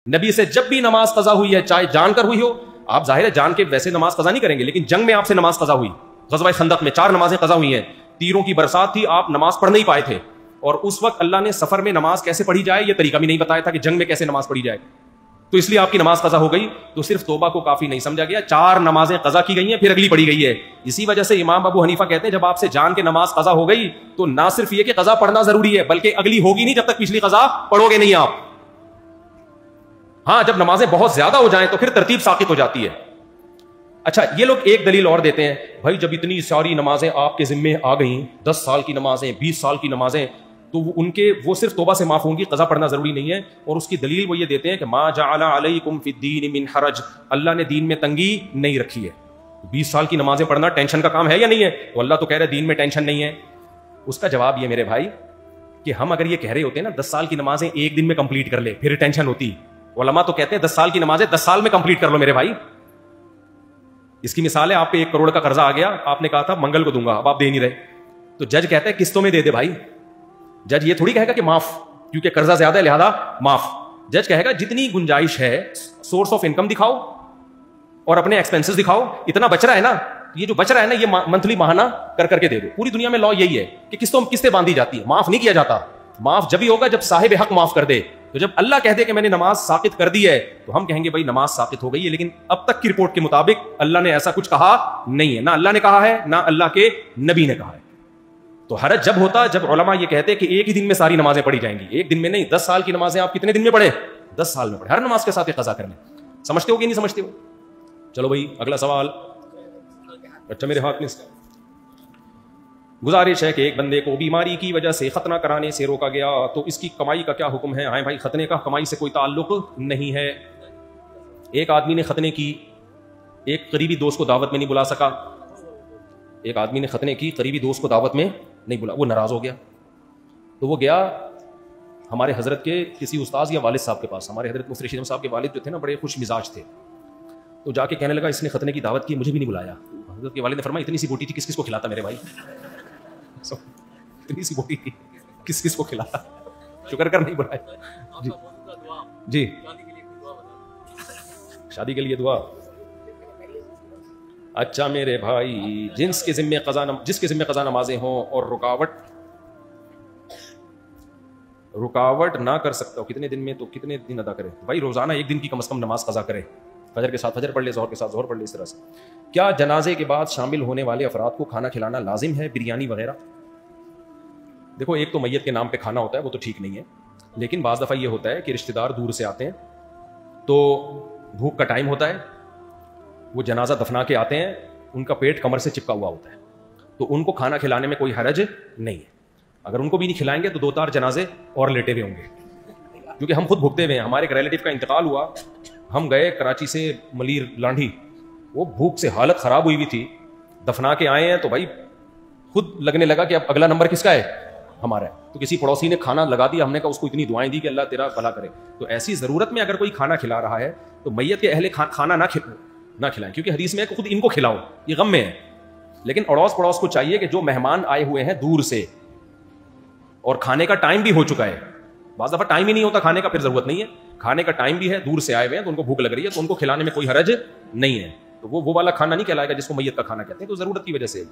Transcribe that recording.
نبی سے جب بھی نماز قضا ہوئی ہے، چاہے جان کر ہوئی ہو، آپ ظاہر ہے جان کے ویسے نماز قضا نہیں کریں گے، لیکن جنگ میں آپ سے نماز قضا ہوئی، غزوہ خندق میں 4 نمازیں قضا ہوئی ہیں، تیروں کی برسات تھی، آپ نماز پڑھ نہیں پائے تھے، اور اس وقت اللہ نے سفر میں نماز کیسے پڑھی جائے یہ طریقہ بھی نہیں بتایا تھا کہ جنگ میں کیسے نماز پڑھی جائے، تو اس لیے آپ کی نماز قضا ہو گئی، تو صرف توبہ کو کافی نہیں سمجھا گیا، 4 نمازیں قضا کی گئی ہیں پھر اگلی پڑھی گئی ہے۔ اسی وجہ سے امام ابو حنیفہ کہتے ہیں جب آپ سے جان کے نماز قضا ہو گئی تو نہ صرف یہ کہ قضا پڑھنا ضروری ہے بلکہ اگلی ہوگی نہیں جب تک پچھلی قضا پڑھو گے نہیں آپ۔ ہاں جب نمازیں بہت زیادہ ہو جائیں تو پھر ترتیب ساقط ہو جاتی ہے۔ اچھا یہ لوگ ایک دلیل اور دیتے ہیں، بھائی جب اتنی ساری نمازیں آپ کے ذمے آ گئیں، 10 سال کی نمازیں، 20 سال کی نمازیں، تو ان کے وہ صرف توبہ سے معاف ہوں گی، قضا پڑھنا ضروری نہیں ہے، اور اس کی دلیل وہ یہ دیتے ہیں کہ ما جعل علیکم فی الدین من حرج، اللہ نے دین میں تنگی نہیں رکھی ہے۔ 20 سال کی نمازیں پڑھنا ٹینشن کا کام ہے یا نہیں ہے؟ تو اللہ تو کہہ رہے دین میں ٹینشن نہیں ہے۔ اس کا جواب یہ میرے بھائی کہ ہم اگر یہ کہہ رہے ہوتے ہیں نا 10 سال کی نمازیں ایک دن میں کمپلیٹ کر لے پھر ٹینشن ہوتی، علماء تو کہتے ہیں 10 سال کی نمازیں 10 سال میں کمپلیٹ کر لو میرے بھائی۔ اس کی مثال ہے آپ پہ 1 کروڑ کا قرضہ آ گیا، آپ نے کہا تھا منگل کو دوں گا، اب آپ دے نہیں رہے، تو جج کہتا ہے قسطوں میں دے دے بھائی۔ جج یہ تھوڑی کہے گا کہ معاف، کیونکہ قرضہ زیادہ ہے لہذا معاف۔ جج کہے گا جتنی گنجائش ہے سورس آف انکم دکھاؤ اور اپنے ایکسپینسز دکھاؤ، اتنا بچ رہا ہے نا، یہ جو بچ رہا ہے نا یہ منتھلی ماہانہ کر کے دے دو۔ پوری دنیا میں لا یہی ہے کہ قسطیں باندھی جاتی ہے، معاف نہیں کیا جاتا۔ معاف جب ہی ہوگا جب صاحب حق معاف کر دے، تو جب اللہ کہہ دے کہ میں نے نماز ساقط کر دی ہے تو ہم کہیں گے بھائی نماز ساقط ہو گئی ہے، لیکن اب تک کی رپورٹ کے مطابق اللہ نے ایسا کچھ کہا نہیں ہے، نہ اللہ نے کہا ہے نہ اللہ کے نبی نے کہا ہے۔ تو حرج جب ہوتا جب علماء یہ کہتے کہ ایک ہی دن میں ساری نمازیں پڑھی جائیں گی، ایک دن میں نہیں، 10 سال کی نمازیں آپ کتنے دن میں پڑھیں؟ 10 سال میں پڑھیں، ہر نماز کے ساتھ ایک قضا کر لیں۔ سمجھتے ہو کہ نہیں سمجھتے ہو؟ چلو بھائی اگلا سوال۔ اچھا میرے ہاتھ میں گزارش ہے کہ ایک بندے کو بیماری کی وجہ سے ختنہ کرانے سے روکا گیا تو اس کی کمائی کا کیا حکم ہے؟ ہاں بھائی ختنے کا کمائی سے کوئی تعلق نہیں ہے۔ ایک آدمی نے ختنے کی، ایک قریبی دوست کو دعوت میں نہیں بلا سکا، ایک آدمی نے ختنے کی قریبی دوست کو دعوت میں نہیں بلا، وہ ناراض ہو گیا، تو وہ گیا ہمارے حضرت کے کسی استاذ یا والد صاحب کے پاس۔ ہمارے حضرت مفتی رشید صاحب کے والد جو تھے نا بڑے خوش مزاج تھے، تو جا کے کہنے لگا اس نے ختنے کی دعوت کی مجھے بھی نہیں بلایا۔ حضرت کے والد نے فرمایا اتنی سی بوٹی تھی کس کس کو کھلاتا میرے بھائی، اتنی سی بوٹی تھی کس کس کو کھلاتا، شکر کر نہیں بلایا۔ جی جی شادی کے لیے دعا۔ اچھا میرے بھائی جس کے ذمہ قضا نمازیں ہوں اور رکاوٹ نہ کر سکتا ہو کتنے دن میں، تو کتنے دن ادا کرے؟ بھائی روزانہ 1 دن کی کم از کم نماز قضا کرے، فجر کے ساتھ فجر پڑھ لے، ظہر کے ساتھ ظہر پڑھ لے۔ اس طرح سے کیا جنازے کے بعد شامل ہونے والے افراد کو کھانا کھلانا لازم ہے، بریانی وغیرہ؟ دیکھو ایک تو میت کے نام پہ کھانا ہوتا ہے وہ تو ٹھیک نہیں ہے، لیکن بعض دفعہ یہ ہوتا ہے کہ رشتہ دار دور سے آتے ہیں تو بھوک کا ٹائم ہوتا ہے، وہ جنازہ دفنا کے آتے ہیں، ان کا پیٹ کمر سے چپکا ہوا ہوتا ہے، تو ان کو کھانا کھلانے میں کوئی حرج نہیں ہے۔ اگر ان کو بھی نہیں کھلائیں گے تو 2-4 جنازے اور لیٹے ہوئے ہوں گے، کیونکہ ہم خود بھوکتے ہوئے ہیں۔ ہمارے ایک ریلیٹیو کا انتقال ہوا، ہم گئے کراچی سے ملیر لانڈھی، وہ بھوک سے حالت خراب ہوئی ہوئی تھی، دفنا کے آئے ہیں تو بھائی خود لگنے لگا کہ اب اگلا نمبر کس کا ہے؟ ہمارا ہے۔ تو کسی پڑوسی نے کھانا لگا دیا، ہم نے کہا اس کو اتنی دعائیں دی کہ اللہ تیرا بھلا کرے۔ تو ایسی ضرورت میں اگر کوئی کھانا کھلا رہا ہے تو میت کے اہل کھانا نہ کھلائیں، کیونکہ حدیث میں ہے کہ خود ان کو کھلاؤ، یہ غم میں ہے، لیکن اڑوس پڑوس کو چاہیے کہ جو مہمان آئے ہوئے ہیں دور سے اور کھانے کا ٹائم بھی ہو چکا ہے، بعض دفعہ ٹائم ہی نہیں ہوتا کھانے کا، پھر ضرورت نہیں ہے، کھانے کا ٹائم بھی ہے، دور سے آئے ہوئے ہیں تو ان کو بھوک لگ رہی ہے تو ان کو کھلانے میں کوئی حرج نہیں ہے، تو وہ والا کھانا نہیں کہلائے گا جس کو میت کا کھانا کہتے ہیں، تو ضرورت کی وجہ سے